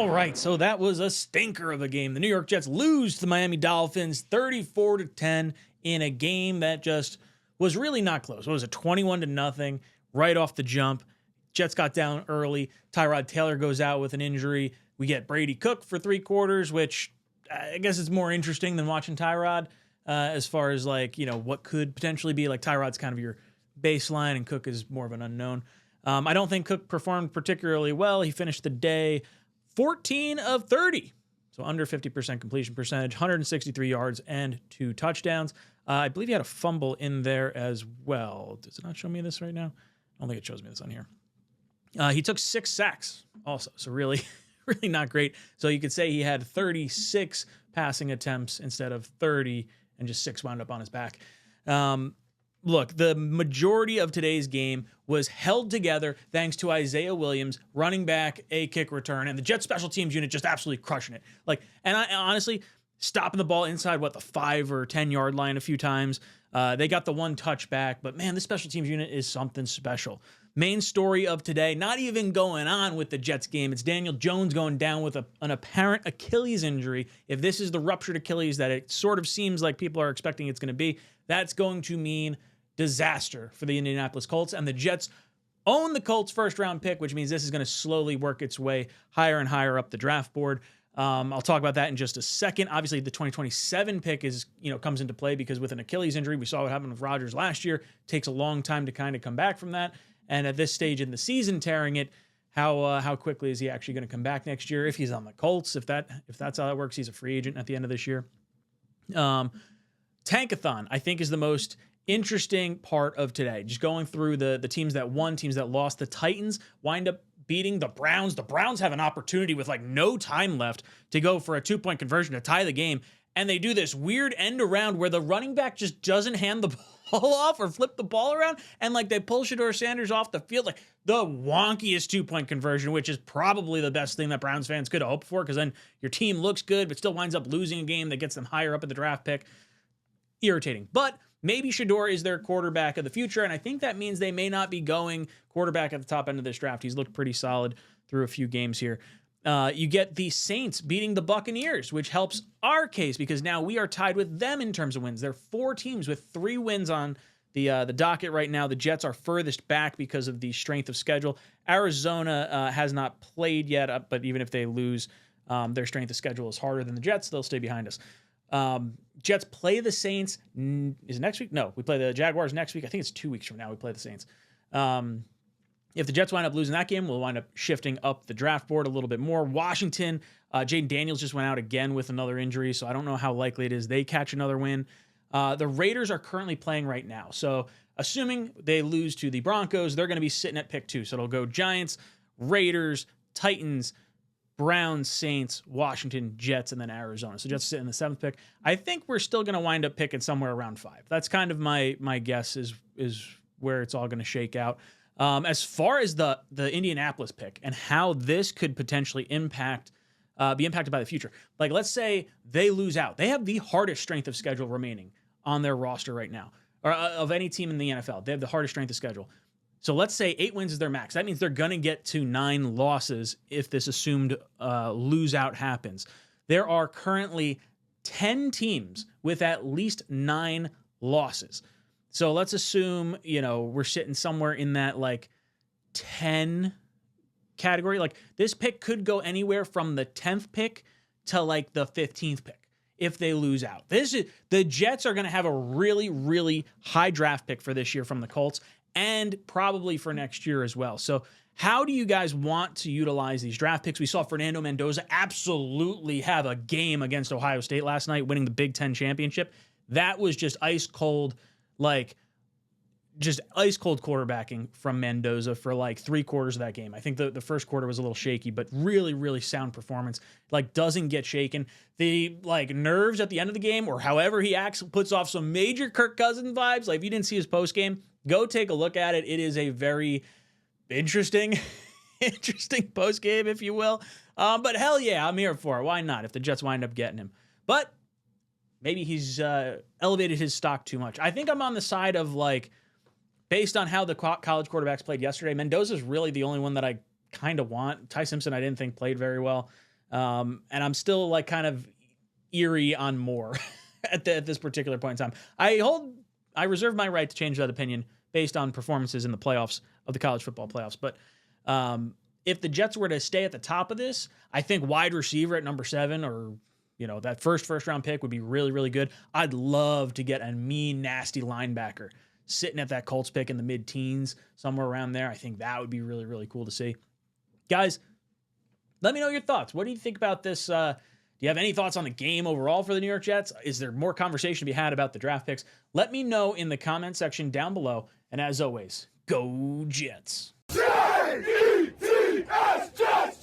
All right, so that was a stinker of a game. The New York Jets lose to the Miami Dolphins 34-10 in a game that just was really not close. What was it, 21-0 right off the jump. Jets got down early. Tyrod Taylor goes out with an injury. We get Brady Cook for 3 quarters, which I guess is more interesting than watching Tyrod as far as like, you know, what could potentially be. Like Tyrod's kind of your baseline and Cook is more of an unknown. I don't think Cook performed particularly well. He finished the day 14 of 30, so under 50% completion percentage, 163 yards and 2 touchdowns. I believe he had a fumble in there as well. Does it not show me this right now? I don't think it shows me this on here. He took 6 sacks also, so really, really not great. So you could say he had 36 passing attempts instead of 30, and just 6 wound up on his back. Look, the majority of today's game was held together thanks to Isaiah Williams running back a kick return, and the Jets special teams unit just absolutely crushing it. And I honestly stopping the ball inside the 5 or 10 yard line a few times. They got the 1 touchback, but man, this special teams unit is something special. Main story of today, not even going on with the Jets game. It's Daniel Jones going down with an apparent Achilles injury. If this is the ruptured Achilles that it sort of seems like people are expecting it's going to be, that's going to mean disaster for the Indianapolis Colts, and the Jets own the Colts' first-round pick, which means this is going to slowly work its way higher and higher up the draft board. I'll talk about that in just a second. Obviously, the 2027 pick comes into play because with an Achilles injury, we saw what happened with Rodgers last year. It takes a long time to kind of come back from that, and at this stage in the season, tearing it, how quickly is he actually going to come back next year? If he's on the Colts, if that's how that works, he's a free agent at the end of this year. Tankathon, I think, is the most interesting part of today. Just going through the teams that won, teams that lost. The Titans wind up beating the Browns. The Browns have an opportunity with no time left to go for a 2-point conversion to tie the game. And they do this weird end around where the running back just doesn't hand the ball off or flip the ball around. And they pull Shedeur Sanders off the field. The wonkiest 2-point conversion, which is probably the best thing that Browns fans could hope for, because then your team looks good, but still winds up losing a game that gets them higher up in the draft pick. Irritating. But maybe Shedeur is their quarterback of the future, and I think that means they may not be going quarterback at the top end of this draft. He's looked pretty solid through a few games here. You get the Saints beating the Buccaneers, which helps our case because now we are tied with them in terms of wins. There are 4 teams with 3 wins on the docket right now. The Jets are furthest back because of the strength of schedule. Arizona has not played yet, but even if they lose, their strength of schedule is harder than the Jets. They'll stay behind us. Jets play the Saints. Is it next week? No, we play the Jaguars next week. I think it's 2 weeks from now we play the Saints. If the Jets wind up losing that game, we'll wind up shifting up the draft board a little bit more. Washington, Jaden Daniels just went out again with another injury, so I don't know how likely it is they catch another win. The Raiders are currently playing right now, so assuming they lose to the Broncos, they're going to be sitting at pick 2. So it'll go Giants, Raiders, Titans, Browns, Saints, Washington, Jets, and then Arizona. So Jets sit in the 7th pick. I think we're still going to wind up picking somewhere around 5. That's kind of my guess is where it's all going to shake out. As far as the Indianapolis pick and how this could potentially be impacted by the future. Let's say they lose out. They have the hardest strength of schedule remaining on their roster right now, or of any team in the NFL. They have the hardest strength of schedule. So let's say 8 wins is their max. That means they're going to get to 9 losses if this assumed lose out happens. There are currently 10 teams with at least 9 losses. So let's assume, we're sitting somewhere in that 10 category. This pick could go anywhere from the 10th pick to the 15th pick if they lose out. The Jets are going to have a really, really high draft pick for this year from the Colts, and probably for next year as well. So how do you guys want to utilize these draft picks? We saw Fernando Mendoza absolutely have a game against Ohio State last night, winning the Big Ten championship. That was just ice cold quarterbacking from Mendoza for 3 quarters of that game. I think the first quarter was a little shaky, but really, really sound performance. Doesn't get shaken. The nerves at the end of the game, or however he acts, puts off some major Kirk Cousins vibes. If you didn't see his post game, go take a look at it. It is a very interesting post game, if you will. But hell yeah, I'm here for it. Why not? If the Jets wind up getting him, but maybe he's elevated his stock too much. I think I'm on the side of based on how the college quarterbacks played yesterday, Mendoza's really the only one that I kind of want. Ty Simpson, I didn't think played very well. And I'm still like kind of eerie on more at this particular point in time. I reserve my right to change that opinion based on performances in the playoffs of the college football playoffs. But if the Jets were to stay at the top of this, I think wide receiver at number 7 or, that first round pick would be really, really good. I'd love to get a mean, nasty linebacker sitting at that Colts pick in the mid-teens, somewhere around there. I think that would be really, really cool to see. Guys, let me know your thoughts. What do you think about this? Do you have any thoughts on the game overall for the New York Jets? Is there more conversation to be had about the draft picks? Let me know in the comment section down below. And as always, go Jets. Jets!